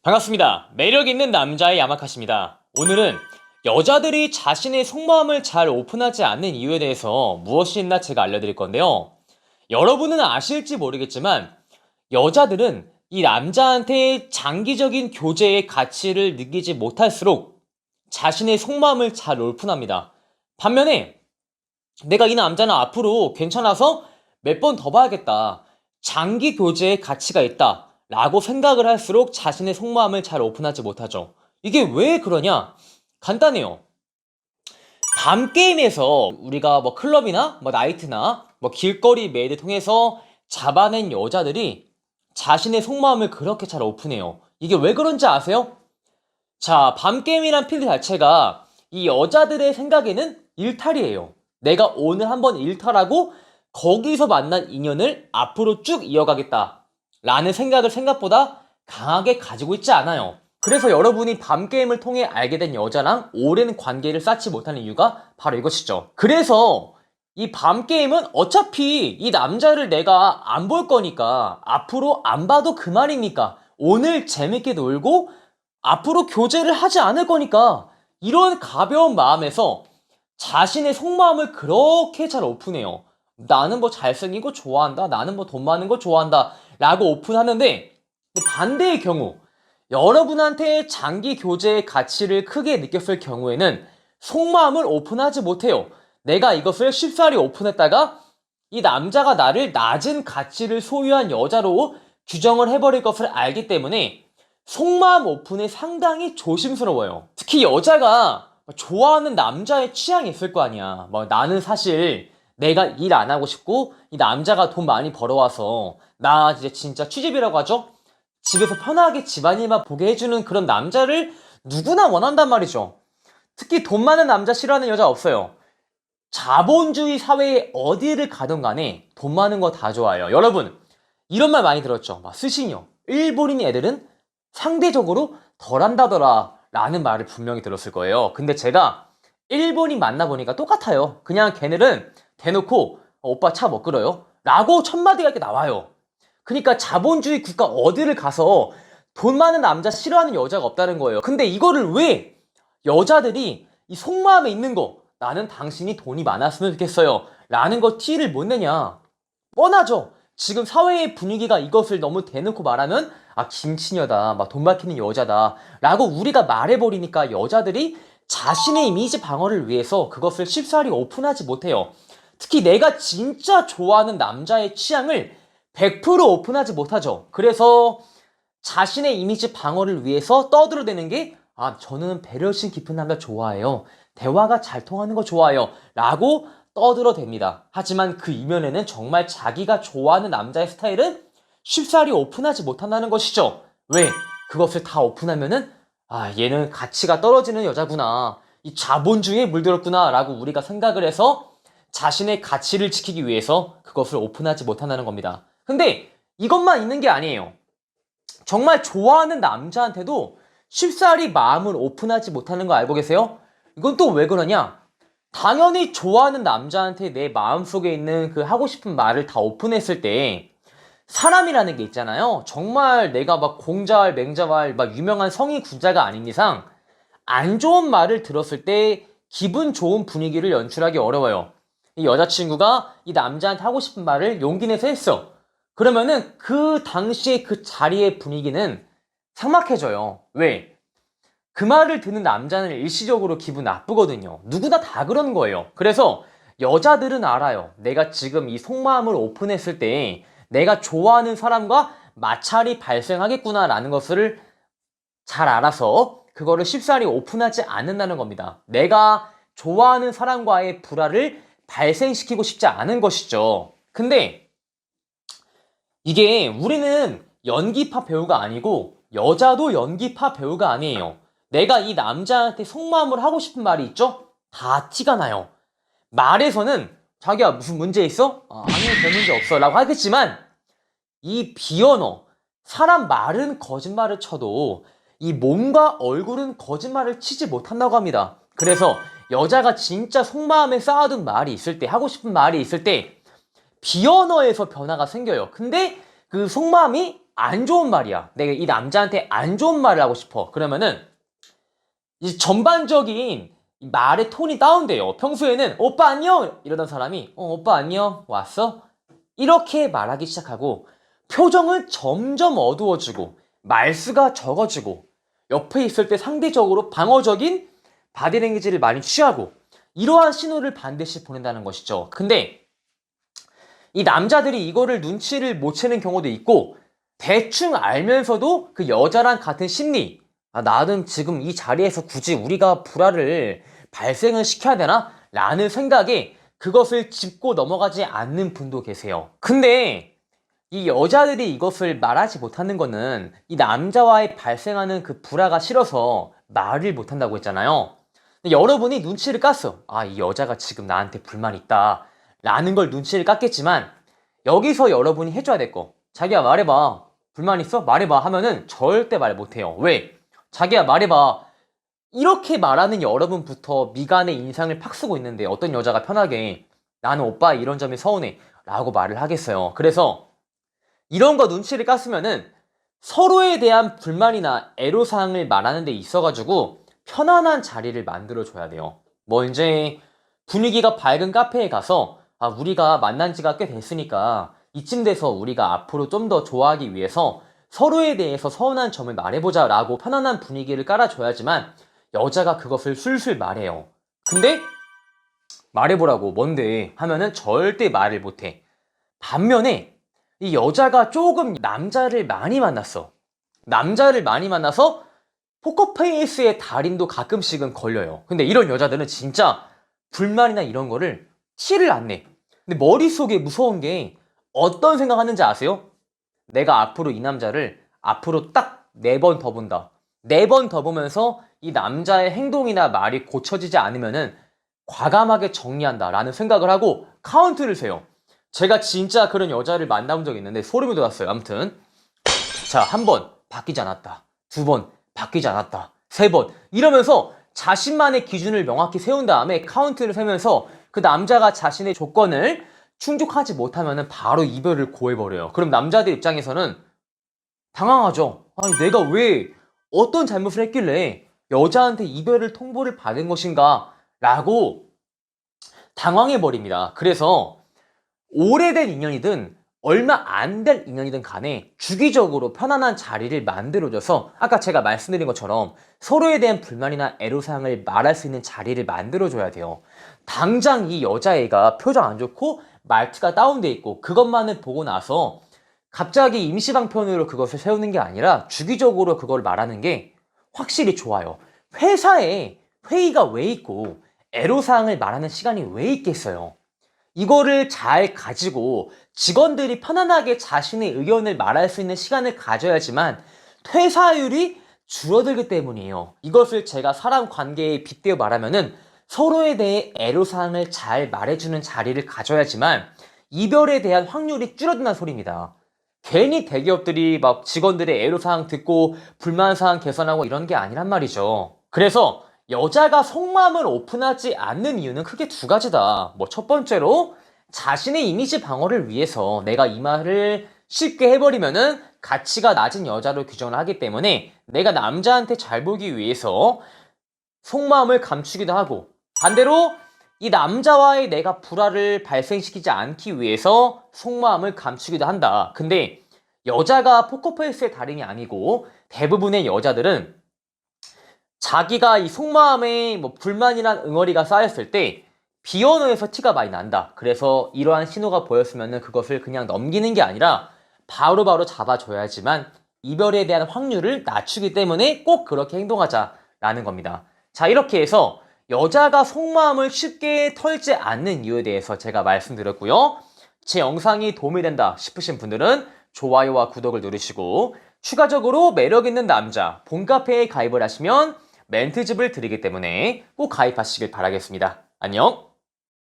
반갑습니다. 매력있는 남자의 야마카시입니다. 오늘은 여자들이 자신의 속마음을 잘 오픈하지 않는 이유에 대해서 무엇이 있나 제가 알려드릴 건데요. 여러분은 아실지 모르겠지만 여자들은 이 남자한테 장기적인 교제의 가치를 느끼지 못할수록 자신의 속마음을 잘 오픈합니다. 반면에 내가 이 남자는 앞으로 괜찮아서 몇 번 더 봐야겠다. 장기 교제의 가치가 있다. 라고 생각을 할수록 자신의 속마음을 잘 오픈하지 못하죠. 이게 왜 그러냐? 간단해요. 밤 게임에서 우리가 뭐 클럽이나 뭐 나이트나 뭐 길거리 메이드 통해서 잡아낸 여자들이 자신의 속마음을 그렇게 잘 오픈해요. 이게 왜 그런지 아세요? 자, 밤 게임이란 필드 자체가 이 여자들의 생각에는 일탈이에요. 내가 오늘 한번 일탈하고 거기서 만난 인연을 앞으로 쭉 이어가겠다 라는 생각을 생각보다 강하게 가지고 있지 않아요. 그래서 여러분이 밤게임을 통해 알게 된 여자랑 오랜 관계를 쌓지 못하는 이유가 바로 이것이죠. 그래서 이 밤게임은 어차피 이 남자를 내가 안 볼 거니까 앞으로 안 봐도 그만이니까 오늘 재밌게 놀고 앞으로 교제를 하지 않을 거니까 이런 가벼운 마음에서 자신의 속마음을 그렇게 잘 오픈해요. 나는 뭐 잘생긴 거 좋아한다. 나는 뭐 돈 많은 거 좋아한다. 라고 오픈하는데 반대의 경우 여러분한테 장기 교제의 가치를 크게 느꼈을 경우에는 속마음을 오픈하지 못해요. 내가 이것을 쉽사리 오픈했다가 이 남자가 나를 낮은 가치를 소유한 여자로 규정을 해버릴 것을 알기 때문에 속마음 오픈에 상당히 조심스러워요. 특히 여자가 좋아하는 남자의 취향이 있을 거 아니야. 뭐 나는 사실 내가 일 안 하고 싶고 이 남자가 돈 많이 벌어와서 나 이제 진짜 취직이라고 하죠? 집에서 편하게 집안일만 보게 해주는 그런 남자를 누구나 원한단 말이죠. 특히 돈 많은 남자 싫어하는 여자 없어요. 자본주의 사회에 어디를 가든 간에 돈 많은 거 다 좋아해요. 여러분 이런 말 많이 들었죠. 막 스시녀 일본인 애들은 상대적으로 덜 한다더라 라는 말을 분명히 들었을 거예요. 근데 제가 일본인 만나보니까 똑같아요. 그냥 걔네는 대놓고 오빠 차 뭐 끓여요? 라고 첫마디가 이렇게 나와요. 그러니까 자본주의 국가 어디를 가서 돈 많은 남자 싫어하는 여자가 없다는 거예요. 근데 이거를 왜 여자들이 이 속마음에 있는 거 나는 당신이 돈이 많았으면 좋겠어요 라는 거 티를 못 내냐? 뻔하죠. 지금 사회의 분위기가 이것을 너무 대놓고 말하면 아 김치녀다 막 돈 밝히는 여자다 라고 우리가 말해버리니까 여자들이 자신의 이미지 방어를 위해서 그것을 쉽사리 오픈하지 못해요. 특히 내가 진짜 좋아하는 남자의 취향을 100% 오픈하지 못하죠. 그래서 자신의 이미지 방어를 위해서 떠들어대는 게 저는 배려심 깊은 남자 좋아해요. 대화가 잘 통하는 거 좋아해요. 라고 떠들어댑니다. 하지만 그 이면에는 정말 자기가 좋아하는 남자의 스타일은 쉽사리 오픈하지 못한다는 것이죠. 왜? 그것을 다 오픈하면은 얘는 가치가 떨어지는 여자구나. 이 자본주의에 물들었구나 라고 우리가 생각을 해서 자신의 가치를 지키기 위해서 그것을 오픈하지 못한다는 겁니다. 근데 이것만 있는 게 아니에요. 정말 좋아하는 남자한테도 쉽사리 마음을 오픈하지 못하는 거 알고 계세요? 이건 또 왜 그러냐? 당연히 좋아하는 남자한테 내 마음속에 있는 그 하고 싶은 말을 다 오픈했을 때 사람이라는 게 있잖아요. 정말 내가 막 공자왈, 맹자왈, 막 유명한 성인 군자가 아닌 이상 안 좋은 말을 들었을 때 기분 좋은 분위기를 연출하기 어려워요. 이 여자친구가 이 남자한테 하고 싶은 말을 용기 내서 했어. 그러면은 그 당시에 그 자리의 분위기는 삭막해져요. 왜? 그 말을 듣는 남자는 일시적으로 기분 나쁘거든요. 누구나 다 그런 거예요. 그래서 여자들은 알아요. 내가 지금 이 속마음을 오픈했을 때 내가 좋아하는 사람과 마찰이 발생하겠구나 라는 것을 잘 알아서 그거를 쉽사리 오픈하지 않는다는 겁니다. 내가 좋아하는 사람과의 불화를 발생시키고 싶지 않은 것이죠. 근데 이게 우리는 연기파 배우가 아니고 여자도 연기파 배우가 아니에요. 내가 이 남자한테 속마음을 하고 싶은 말이 있죠? 다 티가 나요. 말에서는 자기야 무슨 문제 있어? 아니 별 문제 없어 라고 하겠지만 이 비언어 사람 말은 거짓말을 쳐도 이 몸과 얼굴은 거짓말을 치지 못한다고 합니다. 그래서 여자가 진짜 속마음에 쌓아둔 말이 있을 때 하고 싶은 말이 있을 때 비언어에서 변화가 생겨요. 근데 그 속마음이 안 좋은 말이야. 내가 이 남자한테 안 좋은 말을 하고 싶어. 그러면은 이 전반적인 이 말의 톤이 다운돼요. 평소에는 오빠 안녕 이러던 사람이 오빠 안녕 왔어? 이렇게 말하기 시작하고 표정은 점점 어두워지고 말수가 적어지고 옆에 있을 때 상대적으로 방어적인 바디랭귀지를 많이 취하고 이러한 신호를 반드시 보낸다는 것이죠. 근데 이 남자들이 이거를 눈치를 못 채는 경우도 있고 대충 알면서도 그 여자랑 같은 심리, 나는 지금 이 자리에서 굳이 우리가 불화를 발생을 시켜야 되나? 라는 생각에 그것을 짚고 넘어가지 않는 분도 계세요. 근데 이 여자들이 이것을 말하지 못하는 거는 이 남자와의 발생하는 그 불화가 싫어서 말을 못한다고 했잖아요. 근데 여러분이 눈치를 깠어. 이 여자가 지금 나한테 불만 있다. 라는 걸 눈치를 깠겠지만 여기서 여러분이 해줘야 될 거. 자기야 말해봐. 불만 있어? 말해봐 하면은 절대 말 못해요. 왜? 자기야 말해봐. 이렇게 말하는 여러분부터 미간의 인상을 팍 쓰고 있는데 어떤 여자가 편하게 나는 오빠 이런 점이 서운해 라고 말을 하겠어요. 그래서 이런 거 눈치를 깠으면은 서로에 대한 불만이나 애로사항을 말하는 데 있어가지고 편안한 자리를 만들어줘야 돼요. 뭐 이제 분위기가 밝은 카페에 가서 우리가 만난 지가 꽤 됐으니까 이쯤 돼서 우리가 앞으로 좀 더 좋아하기 위해서 서로에 대해서 서운한 점을 말해보자 라고 편안한 분위기를 깔아줘야지만 여자가 그것을 술술 말해요. 근데 말해보라고 뭔데 하면은 절대 말을 못해. 반면에 이 여자가 조금 남자를 많이 만났어. 남자를 많이 만나서 포커페이스의 달인도 가끔씩은 걸려요. 근데 이런 여자들은 진짜 불만이나 이런 거를 티를 안 내. 근데 머릿속에 무서운 게 어떤 생각하는지 아세요? 내가 앞으로 이 남자를 앞으로 딱 4번 더 본다. 4번 더 보면서 이 남자의 행동이나 말이 고쳐지지 않으면은 과감하게 정리한다 라는 생각을 하고 카운트를 세요. 제가 진짜 그런 여자를 만나본 적이 있는데 소름이 돋았어요. 아무튼 자, 1번 바뀌지 않았다. 2번 바뀌지 않았다. 3번 이러면서 자신만의 기준을 명확히 세운 다음에 카운트를 세면서 그 남자가 자신의 조건을 충족하지 못하면 바로 이별을 고해버려요. 그럼 남자들 입장에서는 당황하죠. 아니 내가 왜 어떤 잘못을 했길래 여자한테 이별을 통보를 받은 것인가 라고 당황해버립니다. 그래서 오래된 인연이든 얼마 안 될 인연이든 간에 주기적으로 편안한 자리를 만들어줘서 아까 제가 말씀드린 것처럼 서로에 대한 불만이나 애로사항을 말할 수 있는 자리를 만들어줘야 돼요. 당장 이 여자애가 표정 안 좋고 말투가 다운돼 있고 그것만을 보고 나서 갑자기 임시방편으로 그것을 세우는 게 아니라 주기적으로 그걸 말하는 게 확실히 좋아요. 회사에 회의가 왜 있고 애로사항을 말하는 시간이 왜 있겠어요. 이거를 잘 가지고 직원들이 편안하게 자신의 의견을 말할 수 있는 시간을 가져야지만 퇴사율이 줄어들기 때문이에요. 이것을 제가 사람 관계에 빗대어 말하면은 서로에 대해 애로사항을 잘 말해주는 자리를 가져야지만 이별에 대한 확률이 줄어든다는 소리입니다. 괜히 대기업들이 막 직원들의 애로사항 듣고 불만사항 개선하고 이런 게 아니란 말이죠. 그래서 여자가 속마음을 오픈하지 않는 이유는 크게 2가지다. 첫 번째로 자신의 이미지 방어를 위해서 내가 이 말을 쉽게 해버리면은 가치가 낮은 여자로 규정을 하기 때문에 내가 남자한테 잘 보기 위해서 속마음을 감추기도 하고 반대로 이 남자와의 내가 불화를 발생시키지 않기 위해서 속마음을 감추기도 한다. 근데 여자가 포커페이스의 달인이 아니고 대부분의 여자들은 자기가 이 속마음에 불만이란 응어리가 쌓였을 때 비언어에서 티가 많이 난다. 그래서 이러한 신호가 보였으면 그것을 그냥 넘기는 게 아니라 바로바로 잡아줘야지만 이별에 대한 확률을 낮추기 때문에 꼭 그렇게 행동하자라는 겁니다. 자, 이렇게 해서 여자가 속마음을 쉽게 털지 않는 이유에 대해서 제가 말씀드렸고요. 제 영상이 도움이 된다 싶으신 분들은 좋아요와 구독을 누르시고 추가적으로 매력있는 남자 봄카페에 가입을 하시면 멘트집을 드리기 때문에 꼭 가입하시길 바라겠습니다. 안녕!